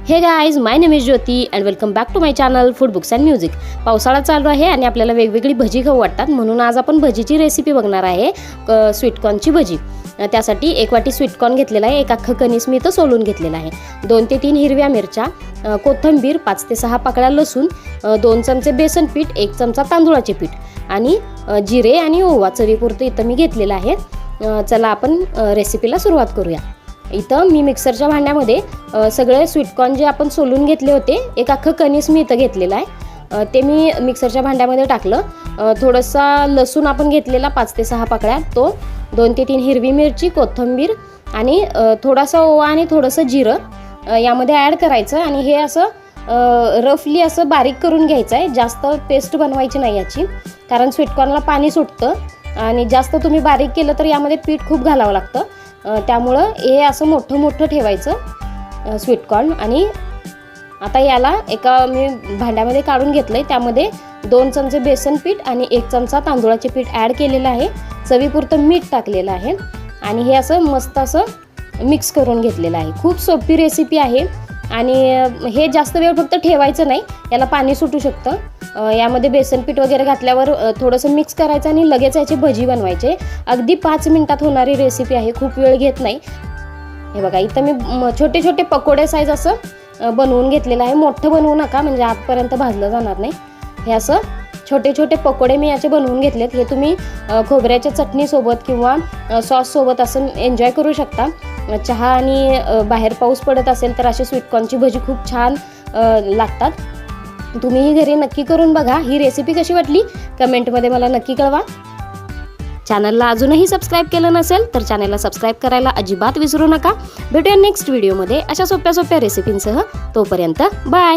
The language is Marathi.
हे guys, my name is Jyoti and welcome back to my channel food books and music. पावसाळा चालू आहे आणि आपल्याला वेगवेगळी भजी खाऊ वाटतात, म्हणून आज आपण भजीची रेसिपी बघणार आहे, स्वीटकॉर्नची भजी। त्यासाठी एक वाटी स्वीटकॉर्न घेतलेला आहे, एक अख्खं कणीस मी इथं सोलून घेतलेला आहे, 2 ते 3 हिरव्या मिरच्या, कोथिंबीर, 5 ते 6 पाकळ्या लसूण, 2 चमचे बेसन पीठ, 1 चमचा तांदूळाचे पीठ आणि जिरे आणि ओवा चवीपुरतं इथं मी घेतलेलं आहे। चला आपण रेसिपीला सुरुवात करूया। इथं मी मिक्सरच्या भांड्यामध्ये सगळे स्वीटकॉर्न जे आपण सोलून घेतले होते, एक अख्खं कणीस मी इथं घेतलेलं आहे, ते मी मिक्सरच्या भांड्यामध्ये टाकलं। थोडासा लसूण आपण घेतलेला 5 ते 6 पाकळ्या, तो 2 ते 3 हिरवी मिरची, कोथिंबीर आणि थोडासा ओवा आणि थोडंसं जिरं यामध्ये ॲड करायचं आणि हे असं रफली असं बारीक करून घ्यायचं आहे। जास्त पेस्ट बनवायची नाही याची, कारण स्वीटकॉर्नला पाणी सुटतं आणि जास्त तुम्ही बारीक केलं तर यामध्ये पीठ खूप घालावं लागतं, त्यामुळं हे असं मोठं मोठं ठेवायचं स्वीटकॉर्न। आणि आता याला एका मी भांड्यामध्ये काढून घेतलंय, त्यामध्ये 2 चमचे बेसन पीठ आणि 1 चमचा तांदूळाचे पीठ ॲड केलेलं आहे, चवीपुरतं मीठ टाकलेलं आहे आणि हे असं मस्त असं मिक्स करून घेतलेलं आहे। खूप सोपी रेसिपी आहे आणि हे जास्त वेळ फक्त ठेवायचं नाही, याला पाणी सुटू शकतं। यामध्ये बेसन पीठ वगैरे घातल्यावर थोडंसं मिक्स करायचं आणि लगेच याची भजी बनवायचे। अगदी 5 मिनिटात होणारी रेसिपी आहे, खूप वेळ घेत नाही। हे बघा, इथं मी छोटे छोटे पकोडे साईज असं बनवून घेतलेलं आहे। मोठं बनवू नका, म्हणजे आतपर्यंत भाजलं जाणार नाही। हे असं छोटे छोटे पकोडे मी याचे बनवून घेतलेत। हे तुम्ही खोबऱ्याच्या चटणीसोबत किंवा सॉससोबत असं एन्जॉय करू शकता। चहा आणि बाहेर पाऊस पडत असेल तर अशी स्वीटकॉर्नची भजी खूप छान लागतात। तुम्ही ही घरी नक्की करून बघा। ही रेसिपी कशी वाटली कमेंटमध्ये मला नक्की कळवा। चॅनलला अजूनही सबस्क्राईब केलं नसेल तर चॅनलला सबस्क्राईब करायला अजिबात विसरू नका। भेटूया नेक्स्ट व्हिडिओमध्ये अशा सोप्या सोप्या रेसिपींसह। तोपर्यंत बाय।